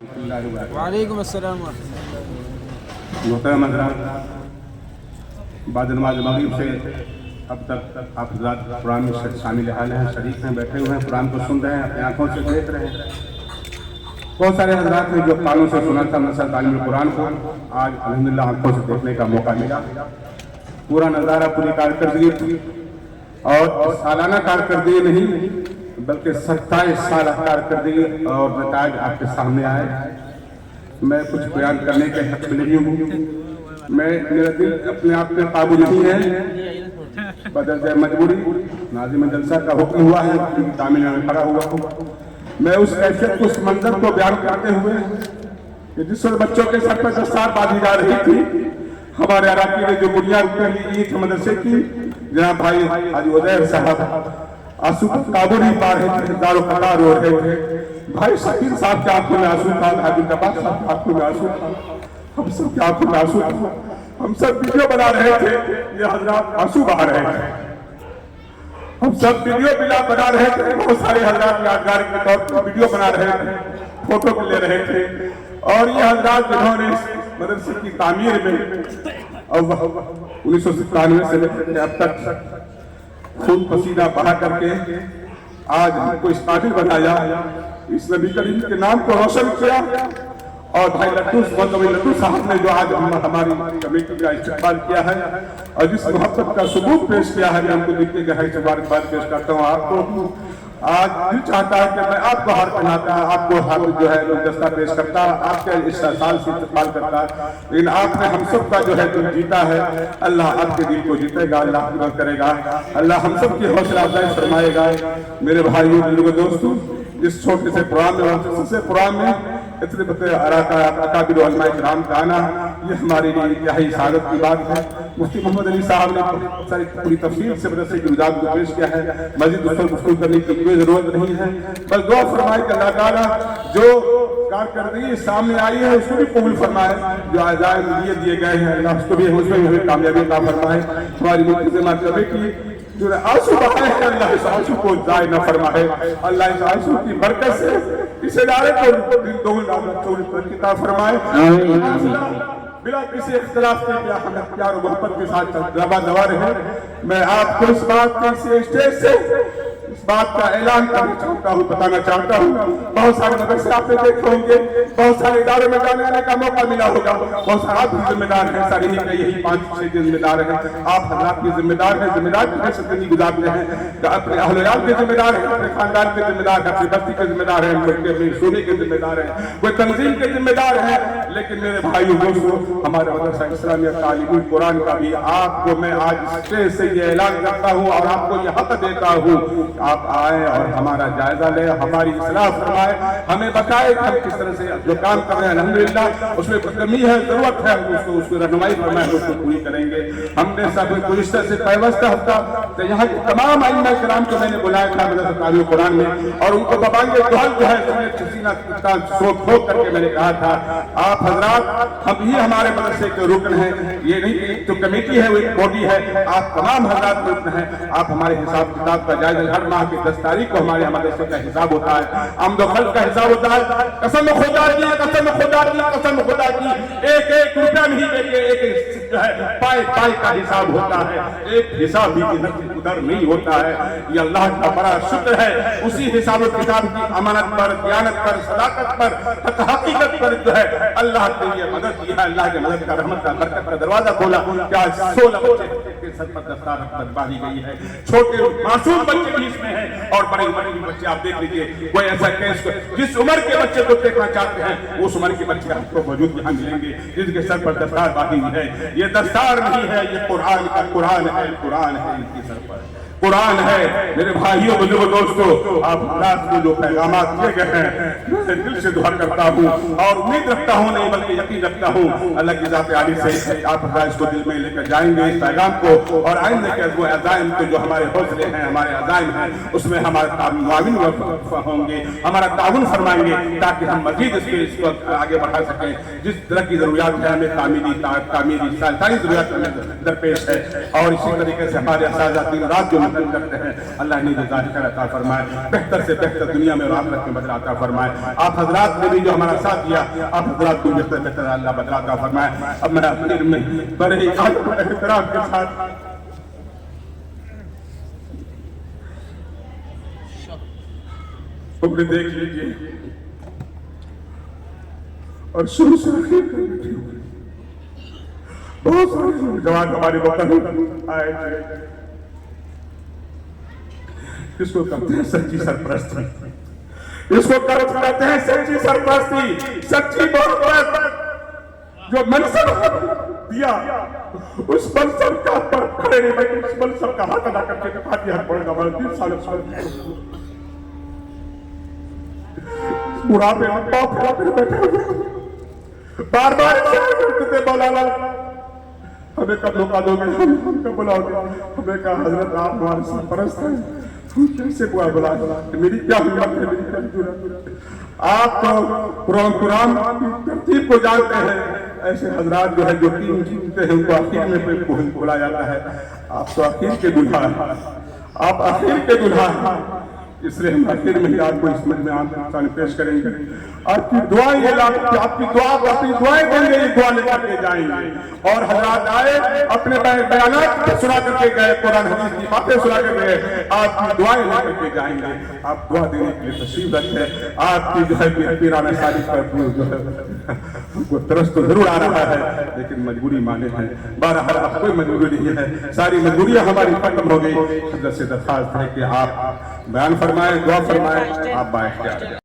وعلیکم السلام محترم حضرات، بعد نماز مغرب سے اب تک آپ حضرات قرآن میں شامل حال ہیں، شریک ہیں، بیٹھے ہوئے ہیں، قرآن کو سن رہے ہیں، اپنی آنکھوں سے دیکھ رہے ہیں۔ بہت سارے حضرات نے جو کانوں سے سنا تھا مسئلہ تعلیم قرآن کو، آج الحمدللہ آنکھوں سے دیکھنے کا موقع ملا۔ پورا نظارہ، پوری کارکردگی تھی، اور سالانہ کارکردگی نہیں بلکہ 27 سالہ کارکردگی اور نتائج آپ کے سامنے آئے۔ میں کچھ بیان کرنے کے حق میں نہیں ہوں، میرا دل اپنے آپ پہ قابو نہیں ہے، بدرجہ مجبوری ناظم جلسہ کا حکم ہوا ہے، تعمیل میں کھڑا ہوا ہوں۔ میں اس کیفیت کو، اس منظر کو بیان کرتے ہوئے کہ جس وقت بچوں کے سر پر دستار باندھی جا رہی تھی، ہمارے علاقے میں جو بنیاد پہلی عید مدرسے کی جناب بھائی حاجی عزیر صاحب آنسو پر قابو نہیں پا رہے تھے، دار و قطار ہو رہے تھے۔ بھائی شکیل صاحب کے آنکھوں میں آنسو تھا، حاجی جبار صاحب کے آنکھوں میں آنسو تھا، ہم سب کے آنکھوں میں آنسو تھا۔ ہم سب ویڈیو بنا رہے تھے، یہ حضرات آنسو بہا رہے تھے۔ ہم سب ویڈیو بنا رہے تھے، بہت سارے حضرات یادگار کے طور پر ویڈیو بنا رہے تھے، فوٹو لے رہے تھے۔ اور یہ حضرات جنہوں نے اس مدرسے کی تعمیر میں 1997 سے لے کر اب تک خون پسینہ بہا کر کے آج ہم کو اس قابل بنایا، اس نبی کریم کے نام کو روشن کیا۔ اور بھائی لٹو صاحب نے جو آج ہماری کمیٹی کا استقبال کیا ہے اور جس محبت کا ثبوت پیش کیا ہے، میں ان کو لکھنے کے حق سے بار پیش کرتا ہوں آپ کو۔ آج دل چاہتا ہے کہ میں آپ کو ہار پہناتا، آپ کو حافظ جو ہے دستہ پیش کرتا، آپ کے اس سال سے استقبال کرتا، لیکن آپ نے ہم سب کا جو ہے دل جیتا ہے۔ اللہ آپ کے دل کو جیتے گا، اللہ کی مدد کرے گا، اللہ ہم سب کی حوصلہ افزائی فرمائے گا۔ میرے بھائیوں بزرگوں دوستوں، اس چھوٹے سے پروگرام میں اتنے بڑے اکابر علماء کرام کا آنا، یہ ہمارے لیے انتہائی سعادت کی بات ہے۔ مفتی محمد علی صاحب نے پوری تفصیل سے مدرسے کی وجاہت کو پیش کیا ہے، مزید اس پر گفتگو کرنے کی کوئی ضرورت نہیں ہے۔ بس دعا فرمائے کہ اللہ تعالیٰ جو کارکردگی سامنے آئی ہے اس کو بھی قبول فرمائے، جو عزائم دیے گئے ہیں اللہ اس کو بھی ہمیں کامیابی عطا فرمائے۔ ہماری ملتزمہ کمیٹی جو آنسو بہائے ہیں، اللہ اس آنسو کو ضائع نہ فرمائے، اللہ اس آنسو کی برکت سے اس ادارے کو دل دوگنا عطا فرمائے۔ بلا کسی اختلاف کے پیار و محبت کے ساتھ دبا رہے۔ میں آپ کو اس بات کے اسٹیج سے اس بات کا اعلان کرنا چاہتا ہوں، بتانا چاہتا ہوں۔ بہت سارے مدرسے آپ نے دیکھے ہوں گے، بہت سارے ادارے میں جانے آنے کا موقع ملا ہوگا، بہت سارے آپ بھی ذمہ دار ہیں، سارے ہی یہی 5-6 ذمہ دار ہیں۔ آپ حضرات کی ذمہ دار ہیں، ذمہ دار کی زندگی گزارتے ہیں، اپنے اہل عیال کے ذمہ دار ہیں، اپنے خاندان کے ذمہ دار ہیں، اپنی بستی کے ذمہ دار ہیں، اپنی سونے کے ذمہ دار ہیں، کوئی تنظیم کے ذمہ دار ہیں۔ لیکن میرے بھائیوں دوستوں، ہمارے مدرسہ اسلامیہ تعلیم قرآن کا بھی آپ کو میں آج اسٹیج سے یہ اعلان کرتا ہوں اور آپ کو یہ حق دیتا ہوں کہ آپ آئیں اور ہمارا جائزہ لیں، ہماری اصلاح فرمائے، ہمیں بتائے کہ ہم کس طرح سے جو کام کر رہے ہیں الحمدللہ اس میں کمی ہے، ضرورت ہے، اس کو رہنمائی فرمائے، اس کو پوری کریں گے۔ ہم نے سب گزشتہ سے پیوستہ ہفتہ یہاں کے تمام ائمہ کرام کو میں نے بلایا تھا مدرسہ تعلیم قرآن میں، اور ان کو بابانگ دہل جو ہے سینہ سوکھ کر کے میں نے کہا تھا، آپ حضرات ہم ہی ہمارے مدرسے کے رکن ہیں، یہ نہیں کہ جو کمیٹی ہے وہ ایک باڈی ہے، آپ تمام حضرات رکن ہیں، آپ ہمارے حساب کتاب کا جائزہ، ہر ماہ کی 10 تاریخ کو ہمارے مدرسے کا حساب ہوتا ہے، آمد و خرچ کا حساب ہوتا ہے۔ قسم خدا کی، قسم خدا کی، قسم خدا کی، ایک روپیہ نہیں دے کے ایک جو ہے پائے کا حساب ہوتا ہے، ایک حساب بھی ادھر نہیں ہوتا ہے۔ یہ اللہ کا بڑا شکر ہے، اسی حساب و کتاب کی امانت پر، دیانت پر، صداقت پر، حقیقت پر جو ہے اللہ نے یہ مدد کی ہے، اللہ کے مدد کا رحمت کا برکت کا دروازہ کھولا کہ آج 16 بچے کے سر پر دستار رحمت باندھی گئی ہے، چھوٹے معصوم بچے بھی اس میں ہیں اور بڑے عمر کے بچے آپ دیکھ لیجئے، کوئی ایسا کیس جس عمر کے بچے کو دیکھنا چاہتے ہیں اس عمر کے بچے آپ کو موجود یہاں ملیں گے جن کے سر پر دستار باندھی ہوئی ہے۔ یہ دستار نہیں ہے، یہ قرآن کا قرآن ہے، قرآن ہے ان کی سر پر، قرآن ہے۔ میرے بھائیوں بزرگوں دوستوں، آپ حضرات کو جو پیغامات دیے گئے ہیں میں دل سے دعا کرتا ہوں اور امید رکھتا ہوں، نہیں بلکہ یقین رکھتا ہوں اللہ کی ذات عالی سے آپ حضرات اس کو دل میں لے کر جائیں گے اس پیغام کو، اور آئندہ کے وہ عزائم کو جو ہمارے حوصلے ہیں، ہمارے عزائم ہیں، اس میں ہمارے معاون ہوں گے، ہمارا تعاون فرمائیں گے تاکہ ہم مزید اس کو آگے بڑھا سکیں۔ جس طرح کی ضروریات ہے ہمیں تعمیری ساری ضروریات ہمیں درپیش ہے، اور اسی طریقے سے ہمارے اساتذہ دن رات جو عبادت کرتے ہیں اللہ انہیں جزائے خیر عطا فرمائے، بہتر سے بہتر دنیا میں اور آخرت میں بدلہ عطا فرمائے۔ آپ حضرات نے بھی جو ہمارا ساتھ دیا آپ حضرات کو بہتر بہتر اللہ بدلہ عطا فرمائے۔ اب میں آخر میں بڑے ہی ادب اور احترام کے ساتھ عمر دیکھ لیجیے اور شروع سے آخر کر بیٹھے ہوئے بہت سارے جوان ہمارے وطن آئے تھے، اس کو کہتے ہیں سچی سرپرستی، اس کو کہتے ہیں سچی سرپرستی، سچی محبت۔ جو منصب دیا اس منصب کا پر کھڑے نہیں بیٹھے، اس منصب کا حق ادا کر کے فاتحہ پڑھنا ہمارا 30 سال بڑھاپے میں باپ پھر بیٹھے ہوئے بار بار کرتے تھے مولانا ہمیں کب موقع دو گے، ہم کب بلاؤ گے؟ ہمیں کہا حضرت آپ ہمارے سرپرست ہیں، کیسے بلا میری کیا ہمت ہے، میری کیا جرأت ہے؟ آپ تو قرآن کی ترتیب کو جانتے ہیں، ایسے حضرات جو ہے جو تین جیتتے ہیں ان کو آخر میں بلا جاتا ہے، آپ تو آخر کے دلہا ہیں، آپ آخر کے دلہا ہیں، اس لیے ہم آخر میں ہی آپ کو اس میں آن پیش کریں گے۔ آپ کی دعائیں یہ آپ کی دعائیں دیں گے، یہ دعا لے کر کے جائیں گے۔ اور حضرات آئے اپنے بیانات سنا کر کے گئے، قرآن حدیث کی باتیں سنا کر گئے، آپ کی دعائیں لے کر کے جائیں گے۔ آپ دعا دینے کے لیے تشریف رکھیں، آپ کی جو ہے پیرانہ شادی پر جو ہے وہ ترس تو ضرور آ رہا ہے لیکن مجبوری مانے ہیں، بہرحال اب کوئی مجبوری نہیں ہے، ساری مجبوریاں ہماری ختم ہو گئی۔ حضرت سے درخواست ہے کہ آپ بیان فرمائیں، دعا فرمائیں، آپ بااختیار